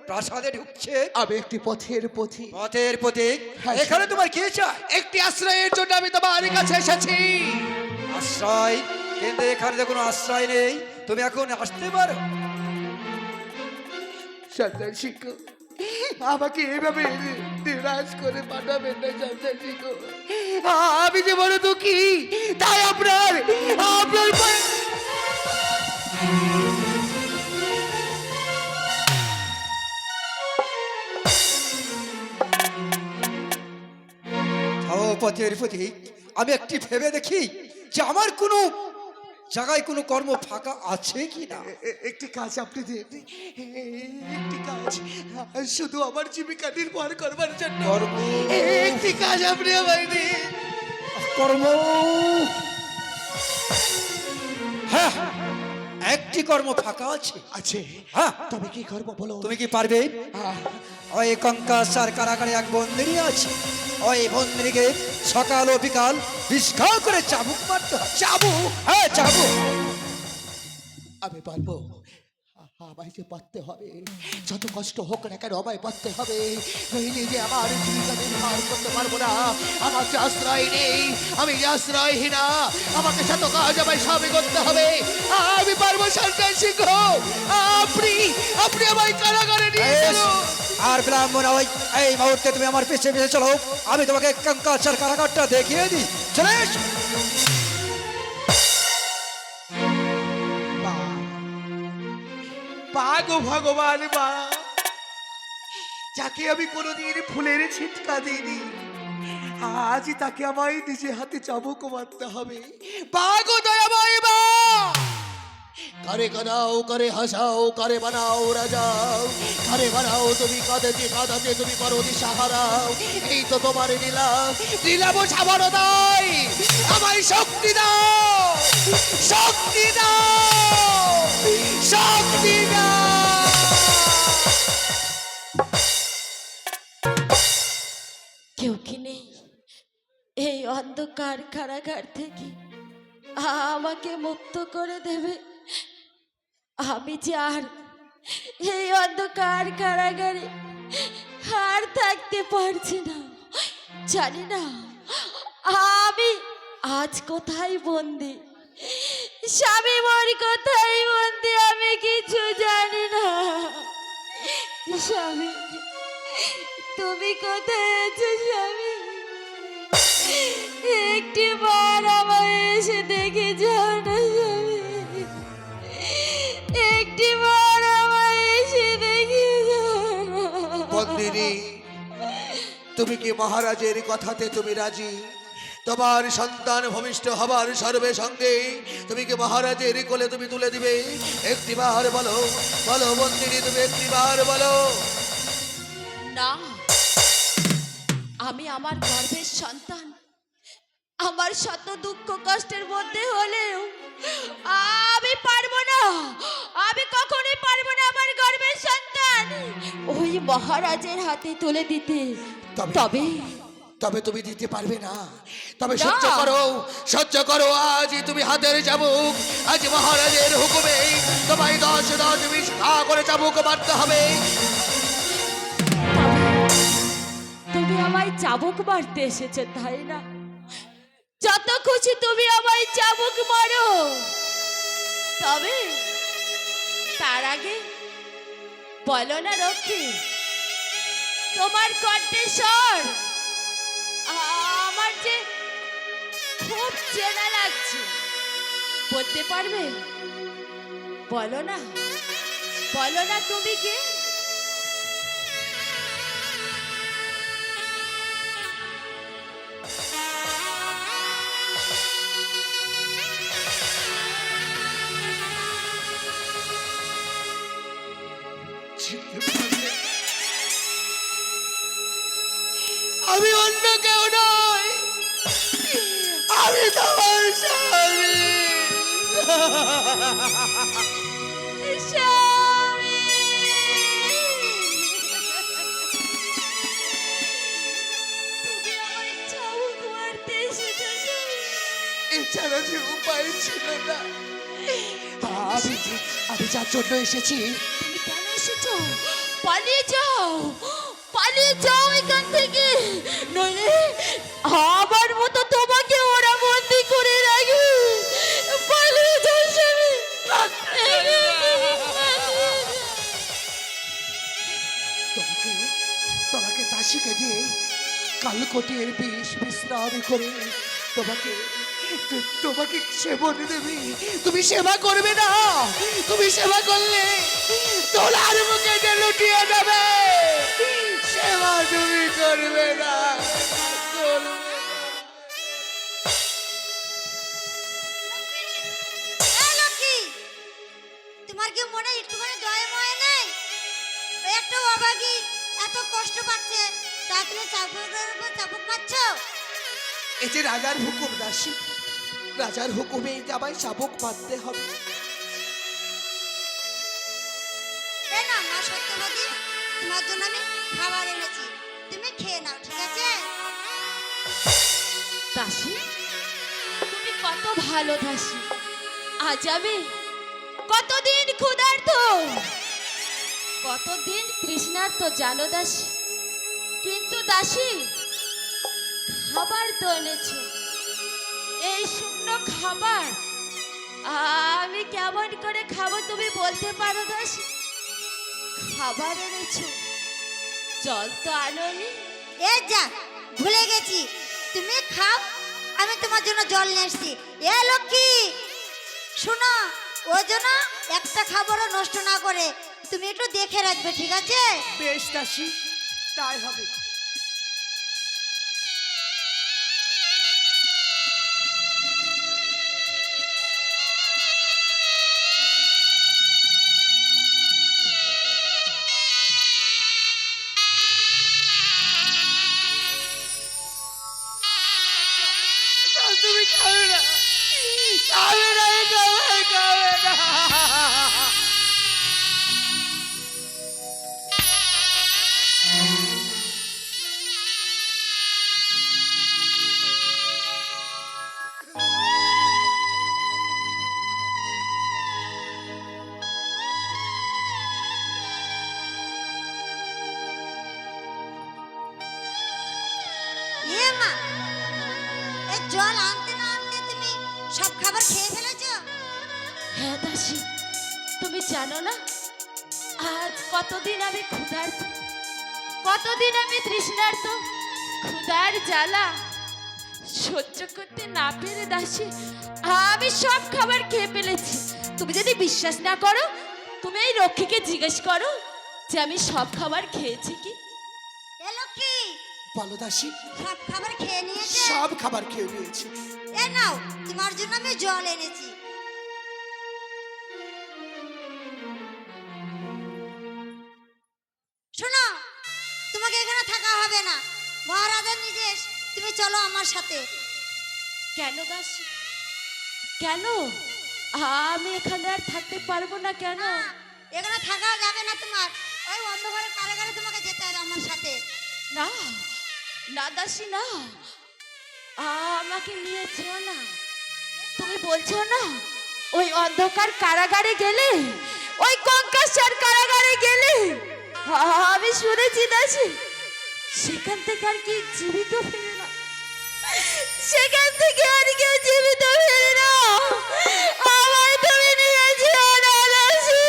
প্রাসাদে ঢুকছে। আমি একটি পথের পথিক। পথের পথিক, হ্যাঁ, এখানে তোমার কি চাই? একটি আশ্রয়ের জন্য আমি তোমার কাছে এসেছি। আশ্রয়? কিন্তু এখানে তো কোনো আশ্রয় নেই, তুমি এখন আসতে পারো। সন্তান শিখো, আমাকে এভাবে নিরাশ করে পাঠাবেন না সন্তান শিখো। আমি যে বড় দুঃখী, তাই আপনার আপনার থাও পথের পথিক, আমি একটি ভেবে দেখি যে আমার কোনো জায়গায় কোনো কর্ম ফাঁকা আছে কি না। একটি কাজ আপনি দিন, একটি কাজ, শুধু আমার জীবিকা নির্ভর করবার জন্য কর্ম? একটি কাজ আপনি আমায় দিন। কর্ম? হ্যাঁ, একটি কর্ম ফাঁকা আছে। আছে? হ্যাঁ, তবে কি করবো বলো? তুমি কি পারবে? আহ, ওই কঙ্কাসার কারাগারে এক বন্দিনী আছে, ওই বন্দিনীকে সকাল ও বিকাল বিষ্কা করে চাবুক মারতে হয়। চাবুক? হ্যাঁ, চাবুক। আমি পারবো, আমায় যে পারতে হবে, যত কষ্ট হোক না কেন আমায় পারতে হবে, নইলে যে আমার জীবিকা নির্বাহ করতে পারবো না। আমার যে আশ্রয় নেই, আমি যে আশ্রয়হীনা, আমাকে শত কাজ আমায় সবই করতে হবে। আমি পারবো সন্তান শিখো, আপনি আপনি আমায় কারাগারে নিয়ে চলুন। আর ব্রাহ্মণ ওই এই মুহূর্তে তুমি আমার পিছে পিছে চলো, আমি তোমাকে কঙ্কাসার কারাগারটা দেখিয়ে দিই। চলে এসো। পা গো ভগবান, মা, যাকে আমি কোনোদিন ফুলের ছিটকা দিইনি, আজ তাকে আমায় নিজে হাতে চাবুক মারতে হবে। পা গো দয়াময় মা, কারে কাঁদাও, কারে হাসাও, কারে বানাও রাজাও, কারে বানাও তুমি কাঁদাতে কাঁদাতে তুমি করো দিশাহারাও। এই তো তোমার লীলা, লীলা বোঝাবার দায়, আমায় শক্তি দাও, শক্তি দাও, শক্তি দাও। কেউ কি নেই এই অন্ধকার কারাগার থেকে আমাকে মুক্ত করে দেবে? আমি যে আর এই অন্ধকার কারাগারে আর থাকতে পারছি না। জানি না আমি আজ কোথায় বন্দি, স্বামী মোর কোথায় বন্দি, আমি কিছু জানি না। স্বামী, তুমি কোথায় আছো স্বামী? একটি বার আমায় এসে দেখে যাও না স্বামী, একটি বার আমায় এসে দেখে যাও না। বন্দিনী, তুমি কি মহারাজের কথাতে তুমি রাজি? তোমার সন্তান ভূমিষ্ঠ হবার সর্বে সঙ্গে তুমি কি মহারাজের কোলে তুমি তুলে দিবে? একটিবার বলো, বলো বন্দিনী, তুমি একটিবার বলো। না, আমি আমার গর্ভের সন্তান, আমার শত দুঃখ কষ্টের মধ্যে হলেও আমি পারবো না, আমি কখনোই পারবো না আমার গর্ভের সন্তান ওই মহারাজের হাতে তুলে দিতে। তবে তবে তুমি দিতে পারবে না, তবে না। সহ্য করো, সহ্য করো। আজ তুমি হাতের চাবুক, আজ মহারাজের হুকুমে তোমায় 10 20 করে চাবুক মারতে হবে। তুমি আমায় চাবুক মারতে এসেছো তাই না? যত খুশি তুমি আমায় চাবুক মারো, তবে তার আগে বলো না রক্ষী, তোমার কণ্ঠস্বর আমার যে খুব চেনা লাগছে, বলতে পারবে? বলো না, বলো না তুমি কে? আমি অন্য কেউ নই, আমি তোমার স্বামী। স্বামী! তুমি আমায় চাবুক মারতে এসেছো স্বামী? এছাড়া যে উপায় ছিল না। আমি যার জন্য এসেছি, তুমি কেন এসেছো? পালিয়ে যাও এখান থেকে, নইলে আমার মতো তোমাকে ওরা বন্দি করে রাখবে। পালিয়ে যাও স্বামী। তোমাকে তোমাকে দাসীকে দিয়ে কালকটির বিষ বিশ্রাম করে তোমাকে তোমাকে সেবন দেবে। তুমি সেবা করবে না, তুমি সেবা করলে তোলার মুখে যে লুটিয়ে যাবে। সেবা তুমি করবে না, করবে না। লক্ষ্মী, তোমার কি মনে একটুখানি দয়া ময় নেই? ওই একটা অভাগী এত কষ্ট পাচ্ছে, তা তুমি চাবুকের উপর চাবুক মারছ। এই যে রাজার হুকুম দাসী, রাজার হুকুমে আমায় চাবুক মারতে হবে। এই না মা সত্যবতী, তোমার জন্য আমি খাবার এনেছি, তুমি খেয়ে নাও, ঠিক আছে? দাসী, তুমি কত ভালো দাসী। আজ আমি কতদিন ক্ষুধার্ত, কতদিন তৃষ্ণার্ত জানো দাসী। কিন্তু দাসী, খাবার তো এনেছো, এই শূন্য খাবার আমি কেমন করে খাবো তুমি বলতে পারো দাসী? খাবার এনেছো, জল তো আনোনি। এই যা, ভুলে গেছি, তুমি খাও, আমি তোমার জন্য জল নিয়ে এসছি। এ লক্ষ্মী, শোনো, ওই জন্য একটা খাবারও নষ্ট না করে তুমি একটু দেখে রাখবে, ঠিক আছে? বেশ দাসী, তাই হবে। তুমি খাবে না, খাবে না, খাবে না। এ মা, এই জল আনতে না আনতে তুমি সব খাবার খেয়ে ফেলেছো? হ্যাঁ দাসী, তুমি জানো না আজ কতদিন আমি ক্ষুধার্ত, কতদিন আমি তৃষ্ণার্ত। ক্ষুধার জ্বালা সহ্য করতে না পেরে দাসী আমি সব খাবার খেয়ে ফেলেছি। তুমি যদি বিশ্বাস না করো, তুমি এই রক্ষীকে জিজ্ঞেস করো যে আমি সব খাবার খেয়েছি কি। এ লক্ষ্মী, বলো দাসী, সব খাবার খেয়ে নিয়েছে? সব খাবার খেয়ে নিয়েছি। এ নাও, তোমার জন্য আমি জল এনেছি। শোনো, তোমাকে এখানে থাকা হবে না, মহারাজার নির্দেশ, তুমি চলো আমার সাথে। কেন দাসী, কেন? আমি এখানে আর থাকতে পারবো না কেন? না, এখানে থাকা যাবে না তোমার, ওই অন্ধকারে কারাগারে তোমাকে যেতে হবে আমার সাথে। না না দাসী, না, আমাকে নিয়ে যেও না। তুমি বলছো না ওই অন্ধকার কারাগারে গেলে, ওই কঙ্কাসার কারাগারে গেলে আমি শুনেছি দাসী সেখান থেকে আর কি জীবিত ফিরে না, সেখান থেকে আর কেউ জীবিত ফিরে না। আমায় তুমি নিয়ে যেও না দাসী,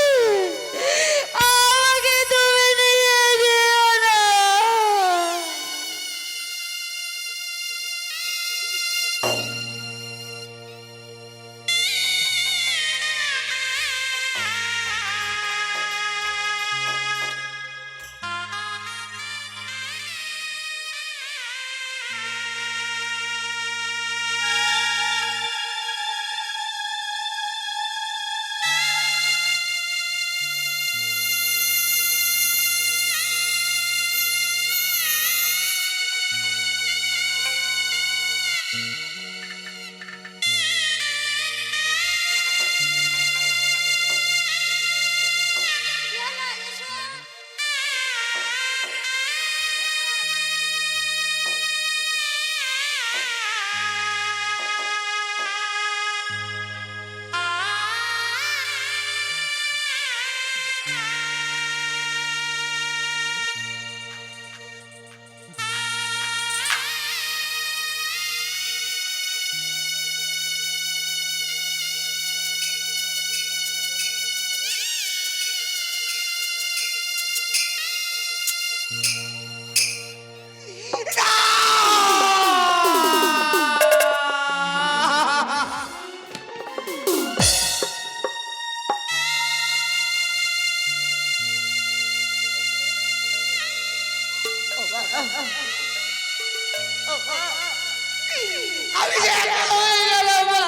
আমাকে তুমি নিয়ে যেও না। আমি যে একা হয়ে গেলাম মা।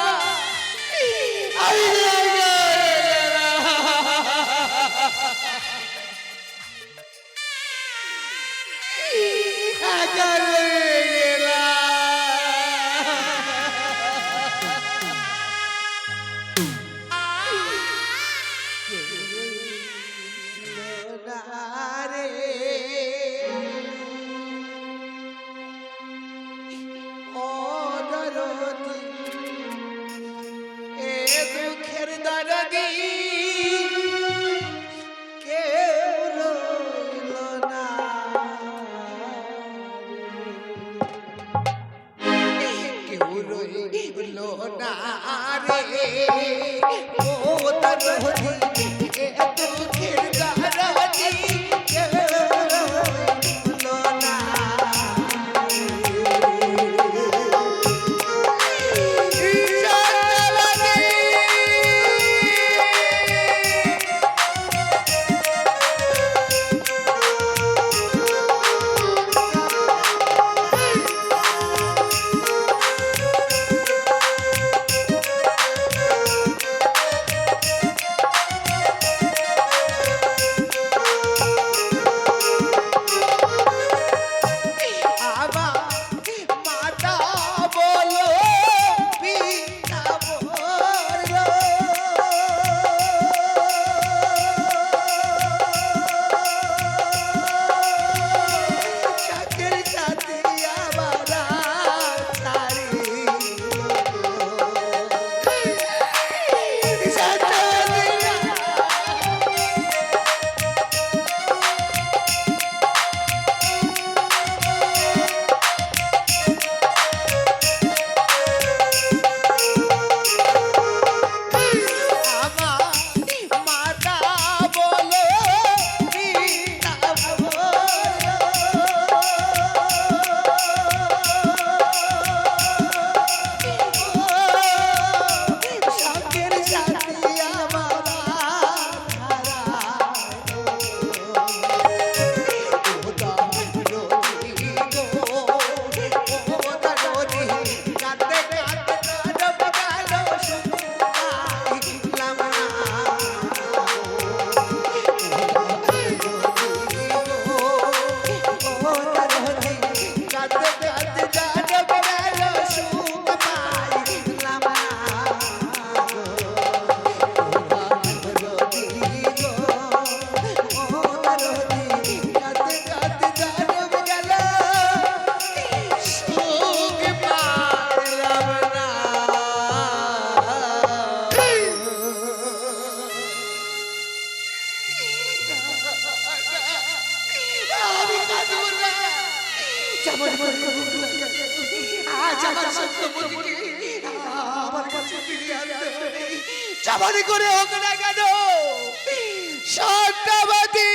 আমি যে একা হয়ে গেলাম। একা হয়ে গেলাম। রে ও দরদি, এ দুঃখের দরদি কেউ রইল না, কেউ রইল না রে ও দরদি, এ দুঃখের দরদি কেউ রইল না। চাবারি করে হোক না কেন সত্যবাদী